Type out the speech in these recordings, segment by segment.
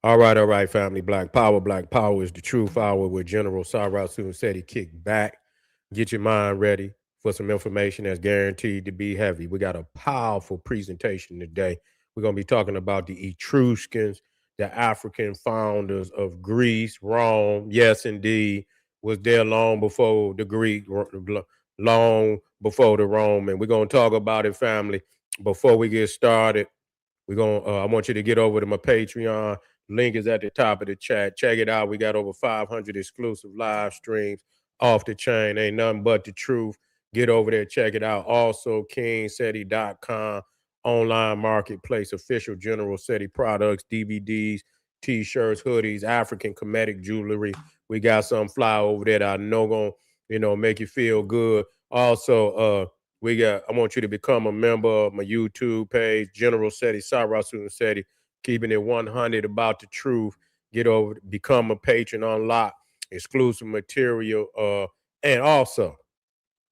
All right, family. Black Power. Black Power is the truth hour with General Cyrus soon said he kicked back. Get your mind ready for some information that's guaranteed to be heavy. We got a powerful presentation today. We're going to be talking about the Etruscans, the African founders of Greece, Rome. Yes, indeed, was there long before the Greek, long before the Roman. We're going to talk about it, family. Before we get started, I want you to get over to my Patreon. Link is at the top of the chat. Check it out. We got over 500 exclusive live streams off the chain. Ain't nothing but the truth. Get over there, check it out. Also, KingSeti.com, online marketplace, official General Seti products, DVDs, t-shirts, hoodies, African Kemetic jewelry. We got some fly over there that I know gonna, make you feel good. Also, I want you to become a member of my YouTube page, General Seti, Cyrus Seti, keeping it 100 about the truth. Get over, become a patron, unlock exclusive material, and also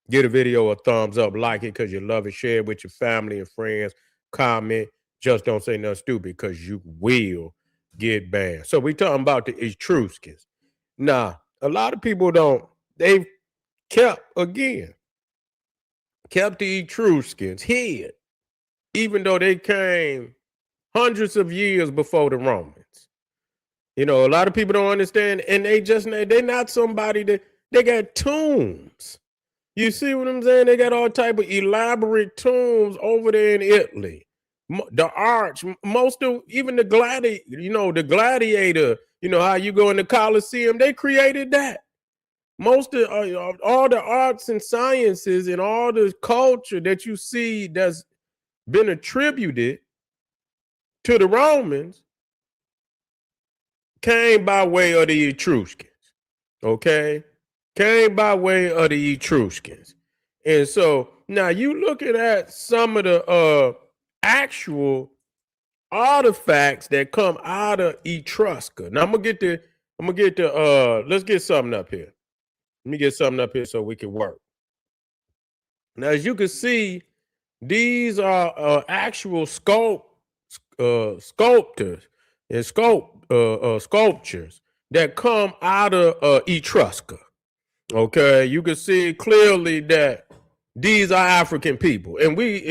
give a video a thumbs up, like it because you love it, share it with your family and friends, comment, just don't say nothing stupid because you will get banned. So we talking about the Etruscans. Now, a lot of people they've kept the Etruscans hid, even though they came hundreds of years before the Romans. A lot of people don't understand, and they're not somebody that they got tombs. You see what I'm saying? They got all type of elaborate tombs over there in Italy. The arch, most of even the gladiator, how you go in the Colosseum, they created that. Most of all the arts and sciences and all the culture that you see that's been attributed to the Romans came by way of the Etruscans. Okay? Came by way of the Etruscans. And so now you looking at some of the actual artifacts that come out of Etrusca. Now I'm gonna get the let's get something up here. Let me get something up here so we can work. Now, as you can see, these are actual sculptors and sculptures that come out of Etrusca. Okay, you can see clearly that these are African people, and they've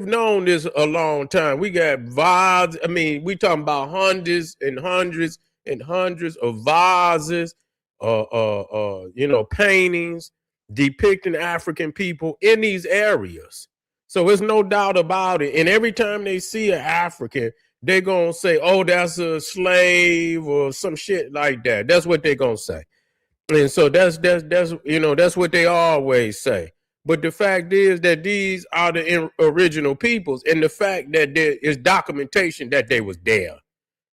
known this a long time. We got vases. I mean, we talking about hundreds and hundreds and hundreds of vases, paintings depicting African people in these areas. So there's no doubt about it. And every time they see an African, they're gonna say, "Oh, that's a slave" or some shit like that. That's what they're gonna say. And so that's what they always say. But the fact is that these are the original peoples, and the fact that there is documentation that they was there.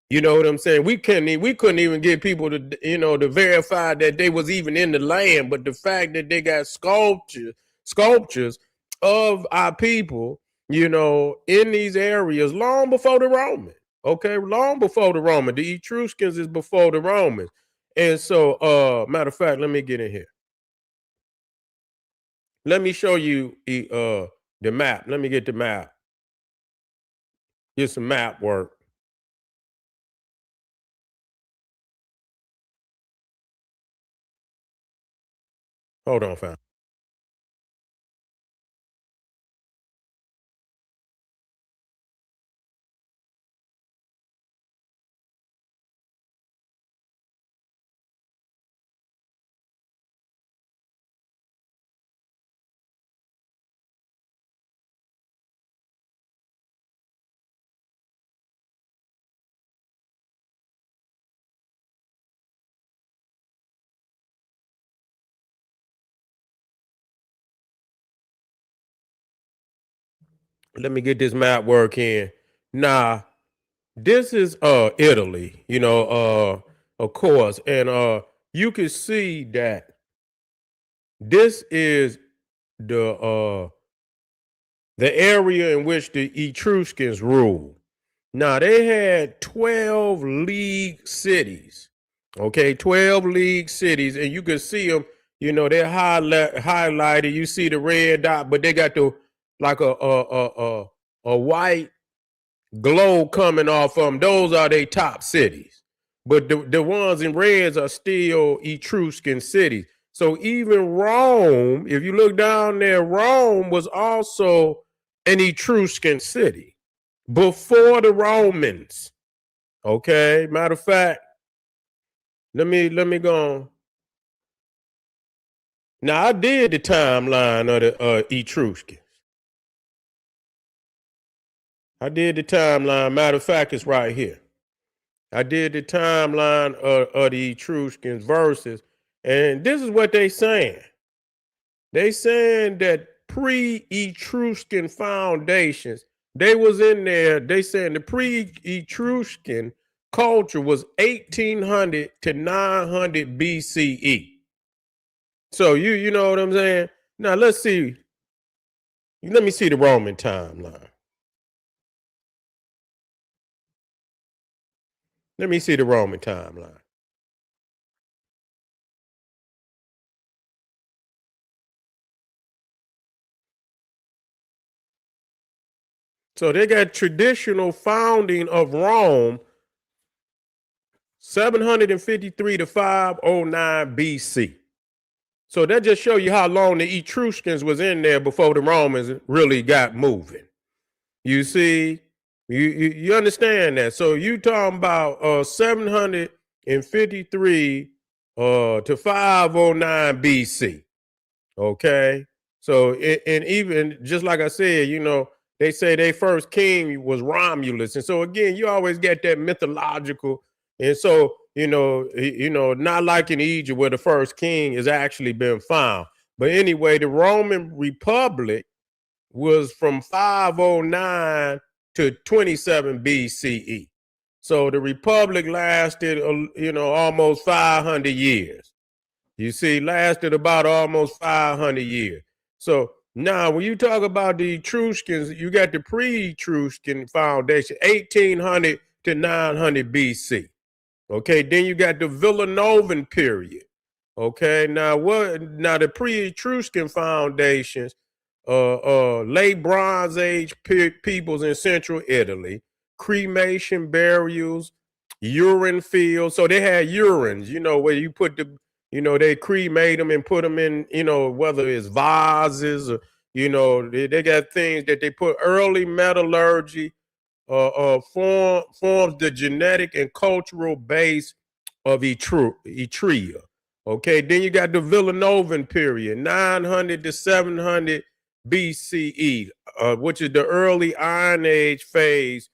You know what I'm saying? We couldn't even get people to verify that they was even in the land. But the fact that they got sculptures of our people, in these areas long before the Romans. Okay, long before the Romans. The Etruscans is before the Romans. And so, matter of fact, let me get in here. Let me show you the map. Let me get the map. Get some map work. Hold on, fam. Let me get this map work in. Nah, this is Italy, of course. And you can see that this is the area in which the Etruscans ruled. Now they had 12 league cities. Okay, 12 league cities, and you can see them, they're highlighted. You see the red dot, but they got the like a white glow coming off of them. Those are their top cities. But the ones in reds are still Etruscan cities. So even Rome, if you look down there, Rome was also an Etruscan city before the Romans. Okay. Matter of fact, let me go on. Now I did the timeline of the Etruscans. I did the timeline. Matter of fact, it's right here. I did the timeline of the Etruscans verses, and this is what they saying. They saying that pre-Etruscan foundations, they was in there. They saying the pre-Etruscan culture was 1800 to 900 BCE. So you know what I'm saying? Now let's see. Let me see the Roman timeline. Let me see the Roman timeline. So they got traditional founding of Rome 753 to 509 BC. So that just show you how long the Etruscans was in there before the Romans really got moving. You see, you understand that. So you talking about 753 to 509 BC. Okay. So and even just like I said, they say their first king was Romulus. And so again, you always get that mythological. And so, not like in Egypt where the first king has actually been found. But anyway, the Roman Republic was from 509 to 27 BCE. So the Republic lasted, almost 500 years. You see, lasted about almost 500 years. So now, when you talk about the Etruscans, you got the pre-Etruscan foundation, 1800 to 900 BC. Okay, then you got the Villanovan period. Okay, now the pre-Etruscan foundations, late Bronze Age peoples in Central Italy, cremation burials, urine fields. So they had urines, where you put they cremate them and put them in, whether it's vases or, they got things that they put early metallurgy, forms the genetic and cultural base of Etruria. Okay, then you got the Villanovan period, 900 to 700 BCE, which is the early Iron Age phase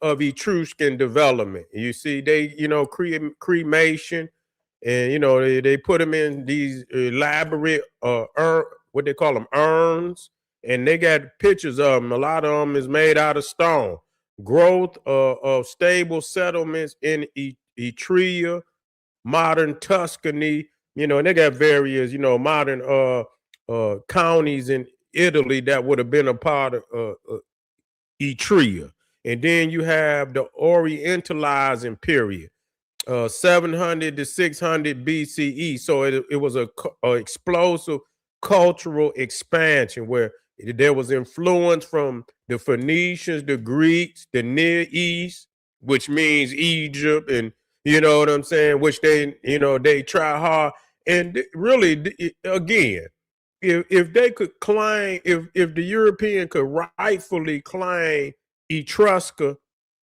of Etruscan development. You see, they, cremation, and they put them in these elaborate what they call them, urns, and they got pictures of them. A lot of them is made out of stone. Growth of stable settlements in Etruria, modern Tuscany, and they got various, modern counties in Italy that would have been a part of Etruria. And then you have the Orientalizing period, 700 to 600 BCE. So it was a explosive cultural expansion where there was influence from the Phoenicians, the Greeks, the Near East, which means Egypt, and you know what I'm saying, which they try hard. And really, again, if they could claim, if the European could rightfully claim Etrusca,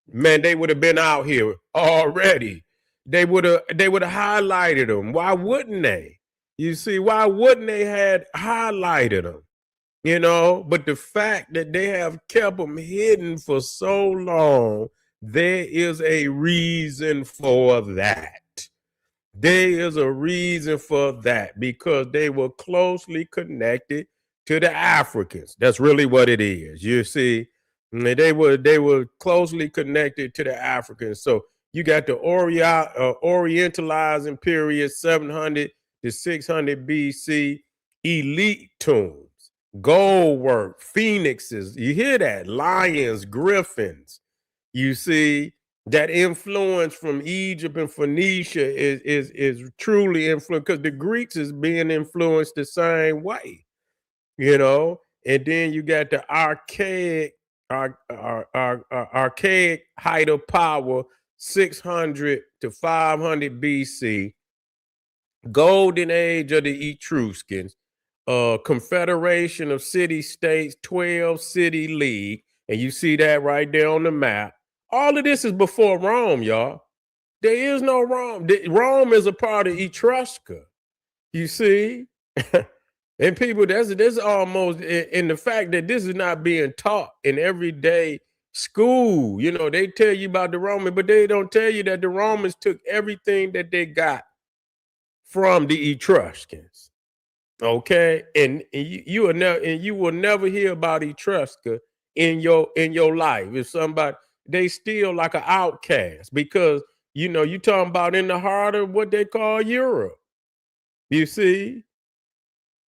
man, they would have been out here already. They would have highlighted them. Why wouldn't they? You see, why wouldn't they had highlighted them? But the fact that they have kept them hidden for so long, there is a reason for that. There is a reason for that because they were closely connected to the Africans. That's really what it is. You see, they were closely connected to the Africans. So you got the Orientalizing period, 700 to 600 BC, elite tombs, gold work, phoenixes. You hear that? Lions, griffins. You see, that influence from Egypt and Phoenicia is truly influenced because the Greeks is being influenced the same way, and then you got the archaic our archaic height of power, 600 to 500 BC, golden age of the Etruscans, confederation of city states, 12 city league, and you see that right there on the map. All of this is before Rome, y'all. There is no Rome. Rome is a part of Etrusca. You see? And people, that's almost in the fact that this is not being taught in everyday school. You know, they tell you about the Romans, but they don't tell you that the Romans took everything that they got from the Etruscans. Okay, and you will never hear about Etrusca in your life. If somebody, they still like an outcast, because you talking about in the heart of what they call Europe. You see,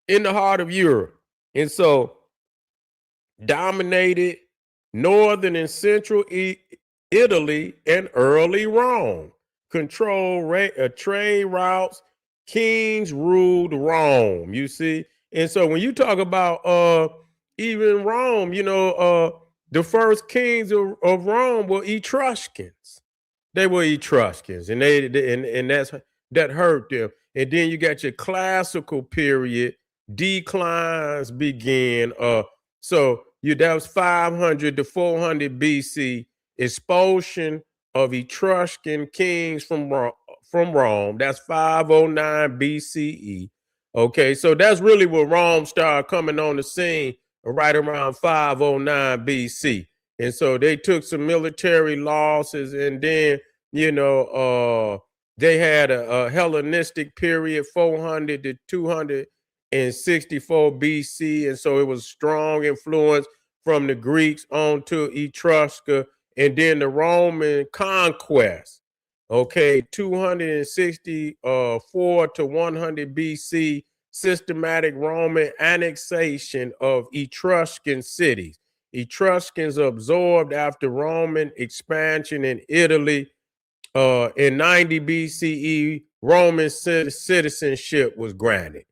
in the heart of Europe, and so dominated northern and central Italy and early Rome. Control trade routes. Kings ruled Rome. You see, and so when you talk about even Rome, the first kings of Rome were Etruscans. They were Etruscans, and that hurt them. And then you got your classical period declines begin. So that was 500 to 400 BC, expulsion of Etruscan kings from Rome. That's 509 BCE. Okay, so that's really where Rome started coming on the scene, right around 509 BC. And so they took some military losses, and then they had a Hellenistic period, 400 to 264 BC, and so it was strong influence from the Greeks onto Etrusca, and then the Roman conquest. Okay, 264 to 100 BC, systematic Roman annexation of Etruscan cities. Etruscans absorbed after Roman expansion in Italy. In 90 BCE, Roman citizenship was granted.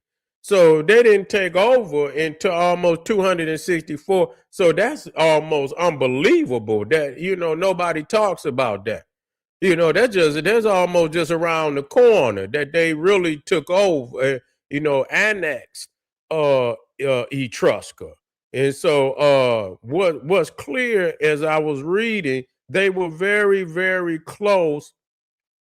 So they didn't take over until almost 264. So that's almost unbelievable that, nobody talks about that. That's almost just around the corner that they really took over, annexed Etrusca. And so what's clear, as I was reading, they were very, very close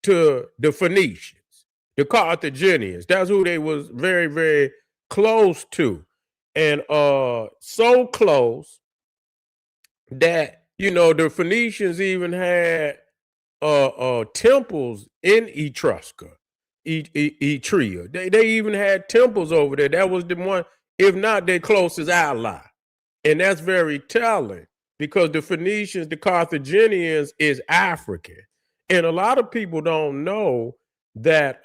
to the Phoenicians, the Carthaginians. That's who they was very, very close to. And so close that, the Phoenicians even had temples in Etrusca, Etria. They even had temples over there. That was the one, if not their closest ally. And that's very telling, because the Phoenicians, the Carthaginians, is African. And a lot of people don't know that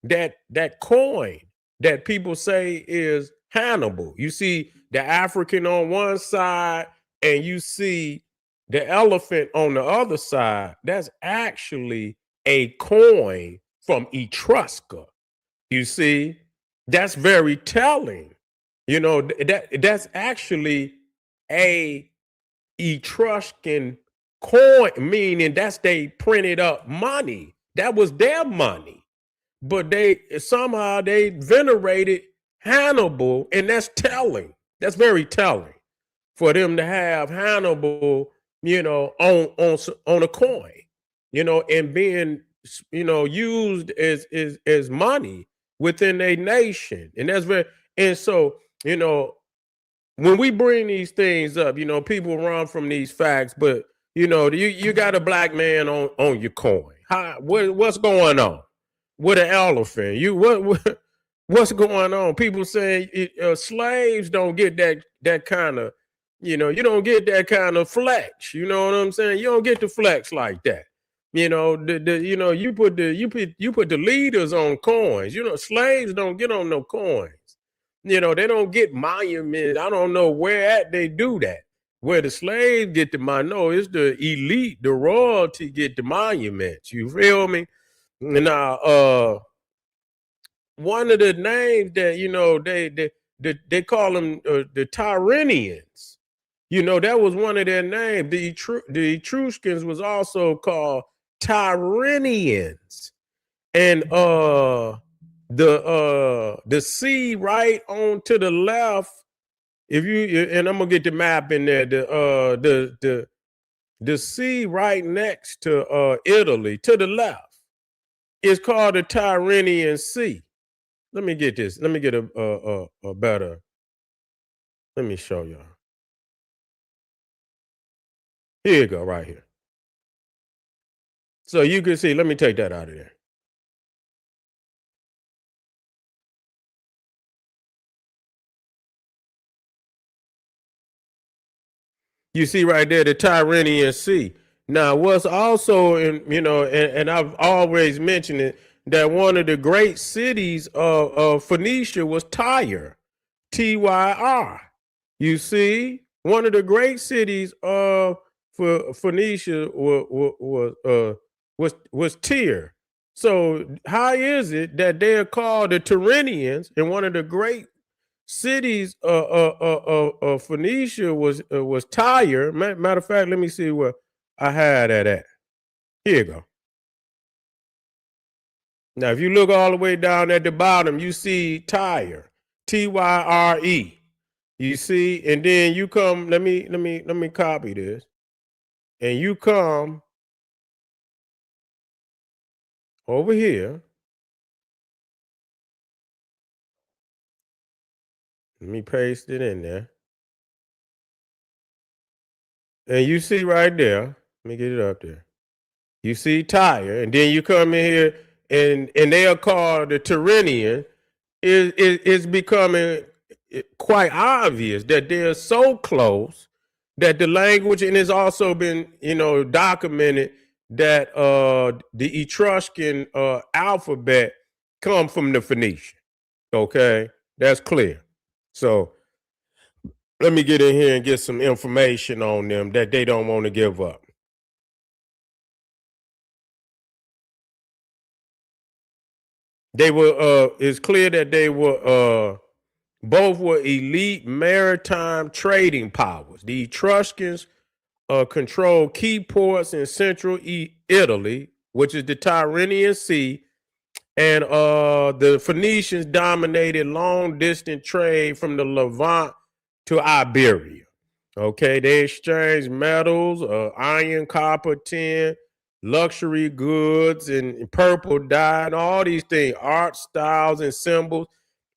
that coin that people say is Hannibal. You see the African on one side, and you see the elephant on the other side. That's actually a coin from Etrusca. You see, that's very telling. That's actually a Etruscan coin, meaning that's they printed up money. That was their money. But they somehow they venerated Hannibal, and that's telling. That's very telling for them to have Hannibal, on a coin, and being, used as money within a nation. And that's very, and so, when we bring these things up, people run from these facts, but you got a black man on your coin. What's going on with an elephant? What's going on? People say slaves don't get that kind of, you don't get that kind of flex. You know what I'm saying? You don't get the flex like that. You put the leaders on coins. Slaves don't get on no coins. They don't get monuments. I don't know where at they do that. Where the slaves get the money. No, it's the elite, the royalty get the monuments. You feel me? Now, one of the names that they call them the Tyrannians. You know, that was one of their names. The Etruscans was also called Tyrrhenians. And the sea right on to the left, if you, and I'm gonna get the map in there, the sea right next to Italy to the left is called the Tyrrhenian Sea. Let me get this. Let me get a better. Let me show y'all. Here you go, right here. So you can see. Let me take that out of there. You see right there the Tyrrhenian Sea. Now, what's also in, you know, and I've always mentioned it, that one of the great cities of Phoenicia was Tyre, Tyr. You see, one of the great cities of Phoenicia was Tyre. So how is it that they're called the Tyrrhenians, and one of the great cities Phoenicia was Tyre? Matter of fact, let me see where I had that at. Here you go. Now, if you look all the way down at the bottom, you see Tyre, Tyre. You see, and then you come. Let me copy this, and you come over here. Let me paste it in there, and you see right there. Let me get it up there. You see Tyre, and then you come in here, and they are called the Tyrrhenian. It's becoming quite obvious that they're so close that the language, and it's also been, you know, documented that the Etruscan alphabet come from the Phoenician. Okay, that's clear. So let me get in here and get some information on them that they don't want to give up. They were it's clear that they were both were elite maritime trading powers. The Etruscans controlled key ports in central Italy, which is the Tyrrhenian Sea, and the Phoenicians dominated long distance trade from the Levant to Iberia. Okay, they exchanged metals, iron, copper, tin, luxury goods, and purple dye, and all these things, art styles and symbols.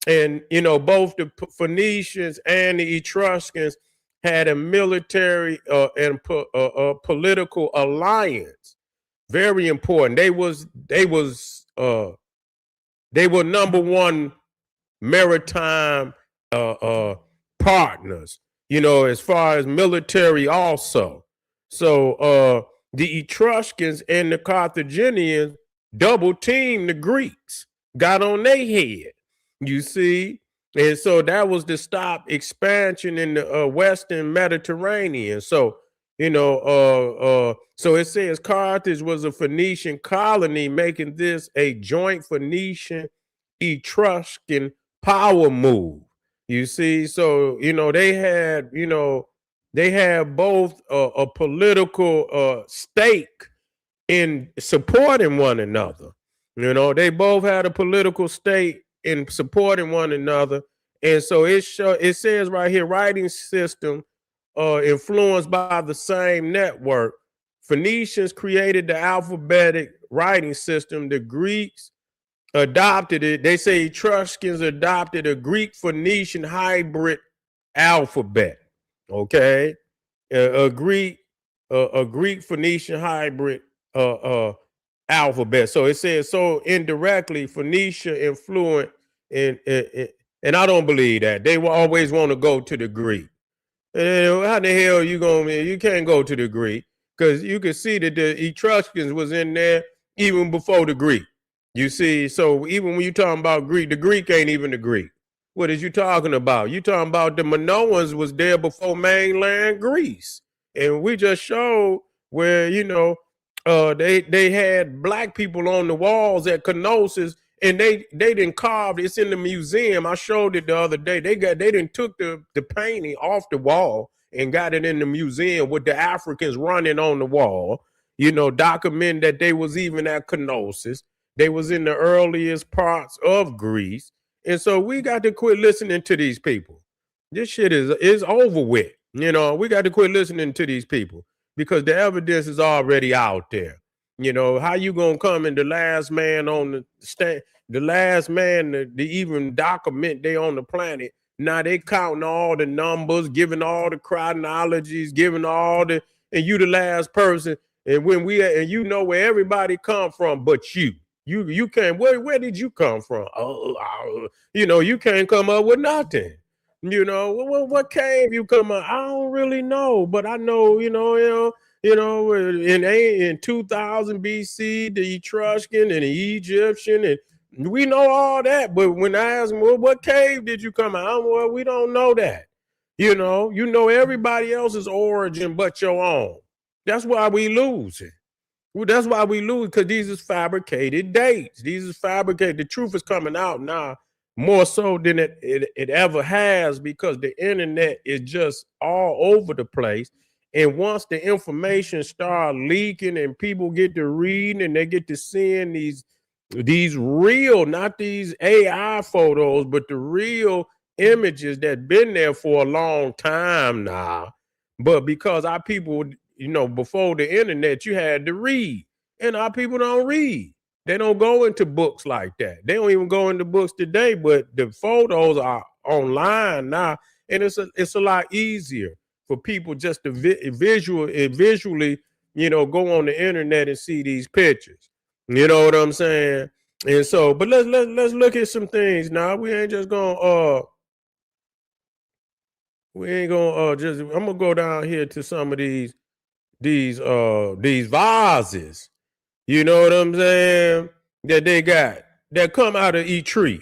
And, you know, both the Phoenicians and the Etruscans had a military and political alliance. Very important. They were number one maritime partners, you know, as far as military also. So the Etruscans and the Carthaginians double teamed the Greeks, got on their head, you see. And so that was to stop expansion in the Western Mediterranean. So, you know, so it says Carthage was a Phoenician colony, making this a joint Phoenician Etruscan power move. You see, so, you know, they had both a political stake in supporting one another. You know, they both had a political stake in supporting one another. And so it says right here, writing system influenced by the same network. Phoenicians created the alphabetic writing system. The Greeks adopted it. They say Etruscans adopted a Greek Phoenician hybrid alphabet. Okay, a Greek Phoenician hybrid alphabet. So it says, so indirectly Phoenicia influenced, and I don't believe that. They will always want to go to the Greek. And how the hell you can't go to the Greek, because you can see that the Etruscans was in there even before the Greek. You see, so even when you talking about Greek, the Greek ain't even the Greek. What is you talking about? You talking about the Minoans was there before mainland Greece. And we just showed where, you know, they had black people on the walls at Kenosis, and they didn't carve. It's in the museum. I showed it the other day. They didn't took the painting off the wall, and got it in the museum with the Africans running on the wall, document that they was even at Knossos. They was in the earliest parts of Greece. And so we got to quit listening to these people. This shit is over with. We got to quit listening to these people because the evidence is already out there. How you gonna come and the last man on the stand, the last man to even document they on the planet? Now they counting all the numbers, giving all the chronologies, giving all the, and you the last person. And when and where everybody come from, but you can't. Where did you come from? You can't come up with nothing. What cave you come up? I don't really know, but I know, in 2000 BC, the Etruscan and the Egyptian, and we know all that. But when I ask them, well, what cave did you come out? Well, we don't know that. You know everybody else's origin but your own. That's why we lose it. Well, that's why we lose, because these is fabricated dates. These is fabricated. The truth is coming out now more so than it ever has, because the internet is just all over the place. And once the information start leaking and people get to reading and they get to seeing these real, not these AI photos, but the real images that been there for a long time now. But because our people, before the internet, you had to read, and our people don't read. They don't go into books like that. They don't even go into books today, but the photos are online now, and it's a lot easier for people just to visually, go on the internet and see these pictures. You know what I'm saying? And so, but let's look at some things now. We ain't just gonna just. I'm gonna go down here to some of these vases. You know what I'm saying? That they got that come out of Etria.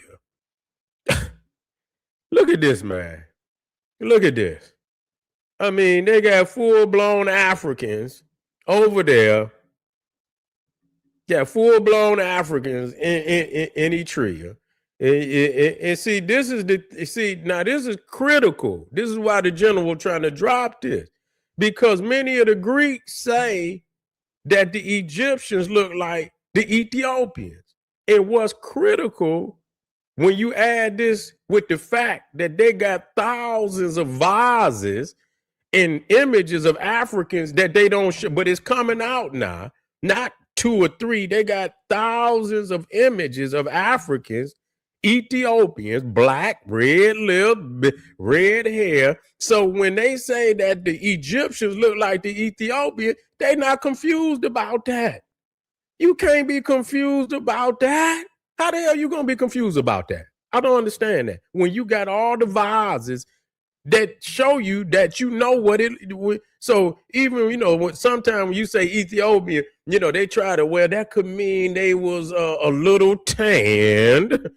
Look at this, man. Look at this. I mean, they got full-blown Africans over there. Yeah, full-blown Africans in Etria. And see, this is critical. This is why the general trying to drop this. Because many of the Greeks say that the Egyptians look like the Ethiopians. And what's critical, when you add this with the fact that they got thousands of vases and images of Africans that they don't show, but it's coming out now, not 2 or 3. They got thousands of images of Africans, Ethiopians, black, red lip, red hair. So when they say that the Egyptians look like the Ethiopians, they're not confused about that. You can't be confused about that. How the hell you gonna be confused about that? I don't understand that. When you got all the vases that show you that what it. So even when sometimes when you say Ethiopian, they try to, well, that could mean they was a little tanned.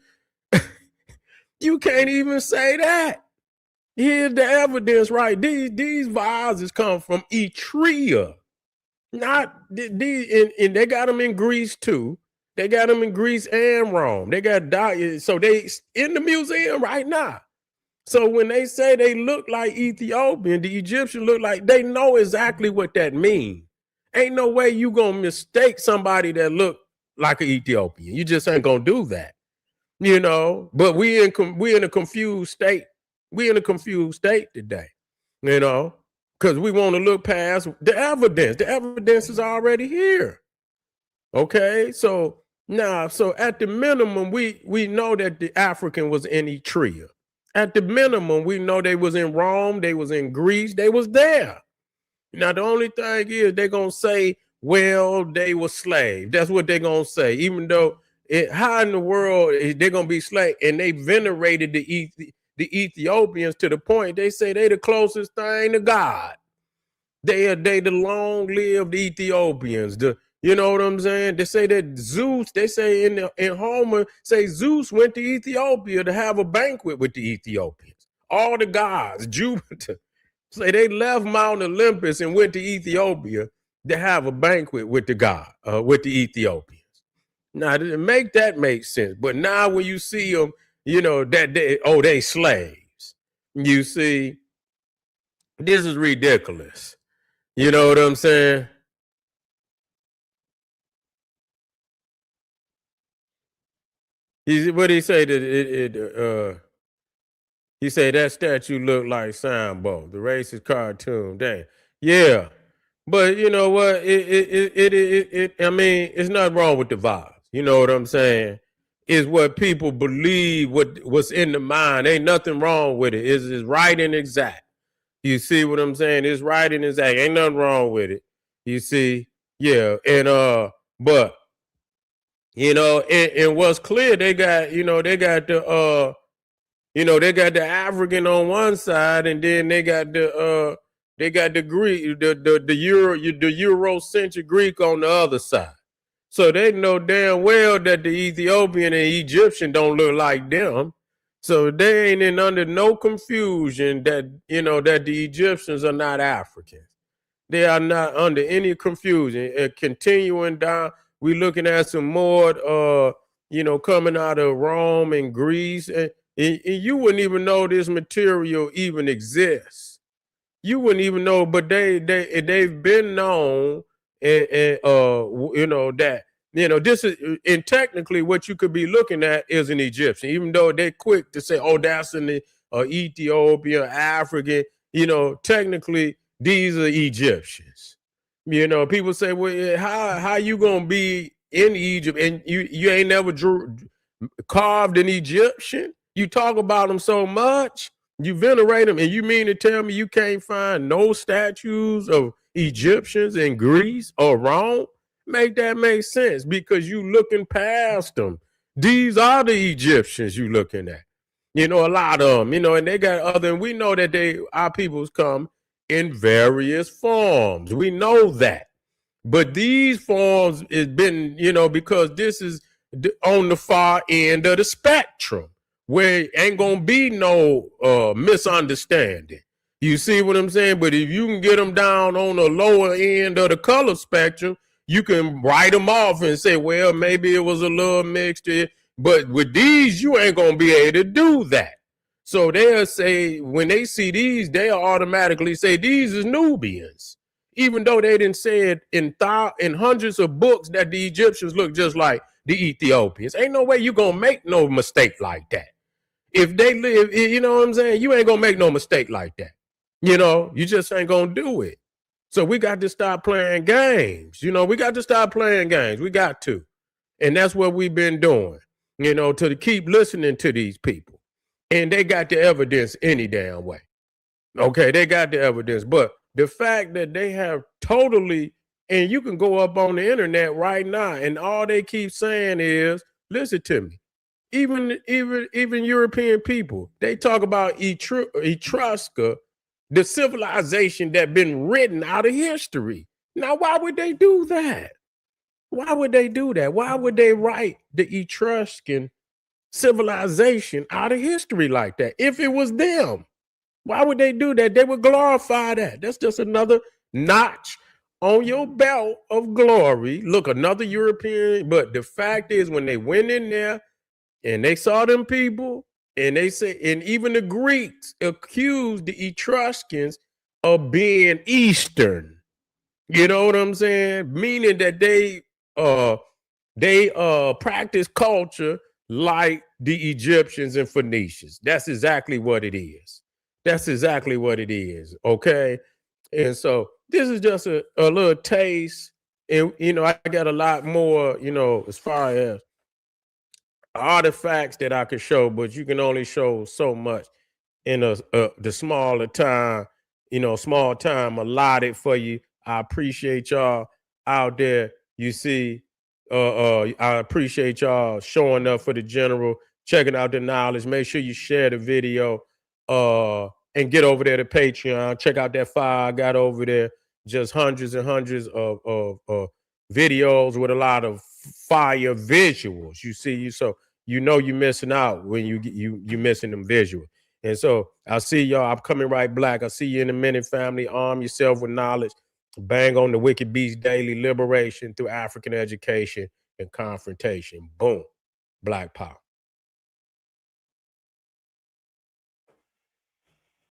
You can't even say that. Here's the evidence, right? These vases come from Etria. Not these, and they got them in Greece too. They got them in Greece and Rome. They got so they in the museum right now. So when they say they look like Ethiopian, the Egyptian look like, they know exactly what that means. Ain't no way you gonna mistake somebody that look like an Ethiopian. You just ain't gonna do that, But we in a confused state. We in a confused state today, because we want to look past the evidence. The evidence is already here. Okay, so now, so at the minimum, we know that the African was in Etria. At the minimum, we know they was in Rome, they was in Greece, they was there. Now, the only thing is they're going to say, well, they were slaves. That's what they're going to say, even though how in the world they're going to be slaves? And they venerated the Ethiopians to the point they say they the closest thing to God. They the long-lived Ethiopians. You know what I'm saying? They say that Zeus, they say in Homer, say Zeus went to Ethiopia to have a banquet with the Ethiopians. All the gods, Jupiter, say they left Mount Olympus and went to Ethiopia to have a banquet with with the Ethiopians. Now, make that make sense. But now when you see them, that they slaves. You see, This is ridiculous. You know what I'm saying? What did he say that he said that statue looked like Sambo, the racist cartoon. Dang. Yeah. But you know what? I mean, it's nothing wrong with the vibes. You know what I'm saying? Is what people believe, what's in the mind. Ain't nothing wrong with it. It's right and exact. You see what I'm saying? It's right and exact. Ain't nothing wrong with it. You see? Yeah. And but and what's clear, they got, they got the African on one side, and then they got the Greek, the Eurocentric Greek on the other side. So they know damn well that the Ethiopian and Egyptian don't look like them. So they ain't in under no confusion that that the Egyptians are not Africans. They are not under any confusion. And continuing down, we looking at some more coming out of Rome and Greece, and you wouldn't even know this material even exists. You wouldn't even know, but they've been known, and that this is, and technically what you could be looking at is an Egyptian, even though they're quick to say, oh, that's an Ethiopian, African. Technically these are Egyptians. People say, well, how you gonna be in Egypt and you ain't never carved an Egyptian? You talk about them so much, you venerate them, and you mean to tell me you can't find no statues of Egyptians in Greece or Rome? Make that make sense, because you looking past them. These are the Egyptians you looking at. A lot of them, and they got other, and we know that our peoples come in various forms. We know that. But these forms has been, because this is on the far end of the spectrum where ain't gonna be no misunderstanding. You see what I'm saying? But if you can get them down on the lower end of the color spectrum, you can write them off and say, well, maybe it was a little mixed. But with these, you ain't gonna be able to do that. So they'll say, when they see these, they'll automatically say these is Nubians, even though they didn't say it in hundreds of books that the Egyptians look just like the Ethiopians. Ain't no way you gonna make no mistake like that. If they live, you know what I'm saying? You ain't gonna make no mistake like that. You just ain't gonna do it. So we got to stop playing games. We got to stop playing games. We got to. And that's what we've been doing, to keep listening to these people. And they got the evidence any damn way. Okay, they got the evidence. But the fact that they have totally, and you can go up on the internet right now, and all they keep saying is, listen to me. Even European people, they talk about Etrusca, the civilization that been written out of history. Now, why would they do that? Why would they do that? Why would they write the Etruscan civilization out of history like that? If it was them, why would they do that? They would glorify that. That's just another notch on your belt of glory. Look, another European. But the fact is, when they went in there and they saw them people, and they say, and even the Greeks accused the Etruscans of being Eastern. You know what I'm saying? Meaning that they practice culture like the Egyptians and Phoenicians. That's exactly what it is. That's exactly what it is. Okay. And so this is just a little taste. And, I got a lot more, as far as artifacts that I could show, but you can only show so much in the smaller time, small time allotted for you. I appreciate y'all out there. You see, I appreciate y'all showing up for the general, checking out the knowledge. Make sure you share the video, and get over there to Patreon. Check out that file I got over there. Just hundreds and hundreds of videos with a lot of fire visuals. You see, so you're missing out when you missing them visuals. And so I'll see y'all. I'm coming right black. I'll see you in a minute, family. Arm yourself with knowledge. Bang on the Wicked Beast Daily, liberation through African education and confrontation. Boom. Black power.